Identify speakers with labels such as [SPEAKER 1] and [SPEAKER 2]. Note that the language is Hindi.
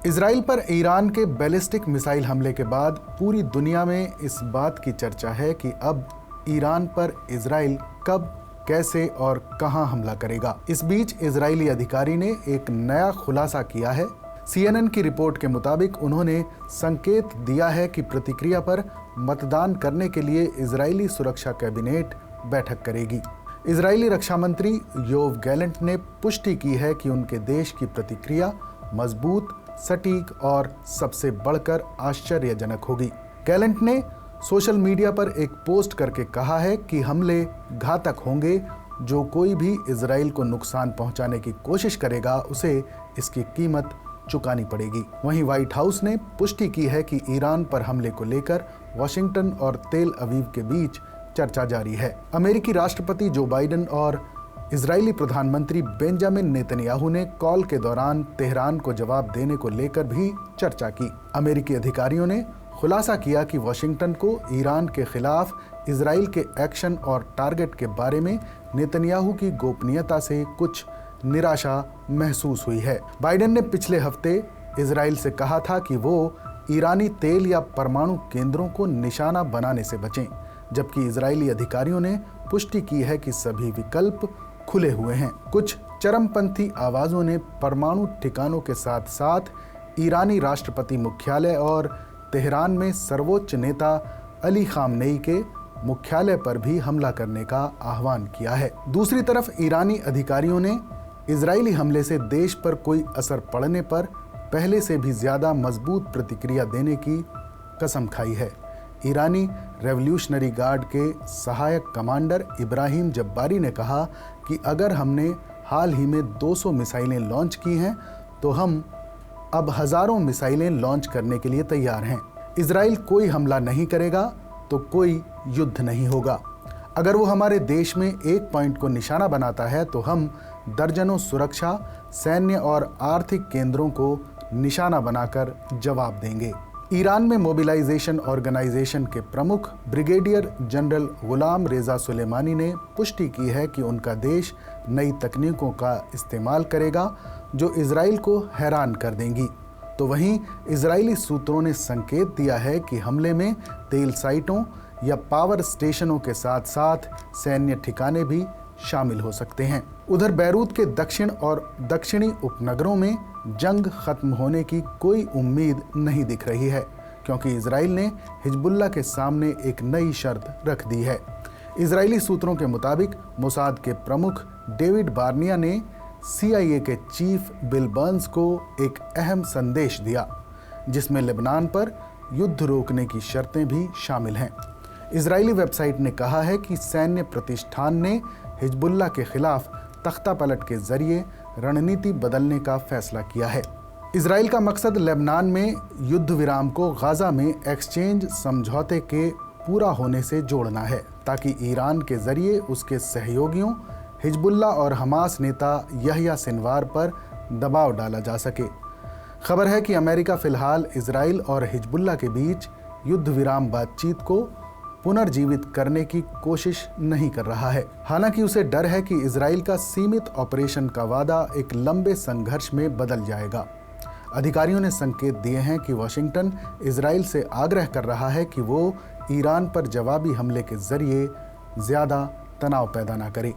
[SPEAKER 1] इजराइल पर ईरान के बैलिस्टिक मिसाइल हमले के बाद पूरी दुनिया में इस बात की चर्चा है कि अब ईरान पर इजराइल कब, कैसे और कहां हमला करेगा। इस बीच इजरायली अधिकारी ने एक नया खुलासा किया है। CNN की रिपोर्ट के मुताबिक उन्होंने संकेत दिया है कि प्रतिक्रिया पर मतदान करने के लिए इजरायली सुरक्षा कैबिनेट बैठक करेगी। इजरायली रक्षा मंत्री योव गैलेंट ने पुष्टि की है कि उनके देश की प्रतिक्रिया मजबूत, सटीक और सबसे बढ़कर आश्चर्यजनक होगी। गैलेंट ने सोशल मीडिया पर एक पोस्ट करके कहा है कि हमले घातक होंगे। जो कोई भी इजराइल को नुकसान पहुंचाने की कोशिश करेगा उसे इसकी कीमत चुकानी पड़ेगी। वहीं व्हाइट हाउस ने पुष्टि की है कि ईरान पर हमले को लेकर वाशिंगटन और तेल अवीव के बीच चर्चा जारी है। अमेरिकी राष्ट्रपति जो बाइडेन और इजरायली प्रधानमंत्री बेंजामिन नेतन्याहू ने कॉल के दौरान तेहरान को जवाब देने को लेकर भी चर्चा की। अमेरिकी अधिकारियों ने खुलासा किया कि वाशिंगटन को ईरान के खिलाफ इजराइल के एक्शन और टारगेट के बारे में नेतन्याहू की गोपनीयता से कुछ निराशा महसूस हुई है। बाइडेन ने पिछले हफ्ते इजराइल से कहा था कि वो ईरानी तेल या परमाणु केंद्रों को निशाना बनाने से बचें, जबकि इजरायली अधिकारियों ने पुष्टि की है कि सभी विकल्प खुले हुए हैं। कुछ चरमपंथी आवाजों ने परमाणु ठिकानों के साथ साथ ईरानी राष्ट्रपति मुख्यालय और तेहरान में सर्वोच्च नेता अली खामनेई के मुख्यालय पर भी हमला करने का आह्वान किया है। दूसरी तरफ ईरानी अधिकारियों ने इजरायली हमले से देश पर कोई असर पड़ने पर पहले से भी ज्यादा मजबूत प्रतिक्रिया देने की कसम खाई है। ईरानी रेवोल्यूशनरी गार्ड के सहायक कमांडर इब्राहिम जब्बारी ने कहा कि अगर हमने हाल ही में 200 मिसाइलें लॉन्च की हैं तो हम अब हजारों मिसाइलें लॉन्च करने के लिए तैयार हैं। इजराइल कोई हमला नहीं करेगा तो कोई युद्ध नहीं होगा। अगर वो हमारे देश में एक पॉइंट को निशाना बनाता है तो हम दर्जनों सुरक्षा, सैन्य और आर्थिक केंद्रों को निशाना बनाकर जवाब देंगे। ईरान में मोबिलाइजेशन ऑर्गेनाइजेशन के प्रमुख ब्रिगेडियर जनरल गुलाम रेजा सुलेमानी ने पुष्टि की है कि उनका देश नई तकनीकों का इस्तेमाल करेगा जो इजराइल को हैरान कर देंगी। तो वहीं इजरायली सूत्रों ने संकेत दिया है कि हमले में तेल साइटों या पावर स्टेशनों के साथ साथ सैन्य ठिकाने भी शामिल हो सकते हैं। उधर बैरूत के दक्षिण और दक्षिणी उपनगरों में जंग खत्म होने की कोई उम्मीद नहीं दिख रही है, क्योंकि इजराइल ने हिजबुल्लाह के सामने एक नई शर्त रख दी है। इजरायली सूत्रों के मुताबिक मोसाद के प्रमुख डेविड बार्निया ने CIA के चीफ बिल बर्न्स को एक अहम संदेश दिया, जिसमें लेबनान पर युद्ध रोकने की शर्तें भी शामिल हैं। इजरायली वेबसाइट ने कहा है कि सैन्य प्रतिष्ठान ने हिजबुल्लाह के खिलाफ तख्ता पलट के जरिए रणनीति बदलने का फैसला किया है। इजराइल का मकसद लेबनान में युद्ध विराम को गाजा में एक्सचेंज समझौते के पूरा होने से जोड़ना है, ताकि ईरान के जरिए उसके सहयोगियों हिजबुल्लाह और हमास नेता यहया सिनवार पर दबाव डाला जा सके। खबर है कि अमेरिका फिलहाल इजराइल और हिजबुल्लाह के बीच युद्ध विराम बातचीत को पुनर्जीवित करने की कोशिश नहीं कर रहा है। हालांकि उसे डर है कि इजराइल का सीमित ऑपरेशन का वादा एक लंबे संघर्ष में बदल जाएगा। अधिकारियों ने संकेत दिए हैं कि वाशिंगटन इजराइल से आग्रह कर रहा है कि वो ईरान पर जवाबी हमले के जरिए ज्यादा तनाव पैदा न करे।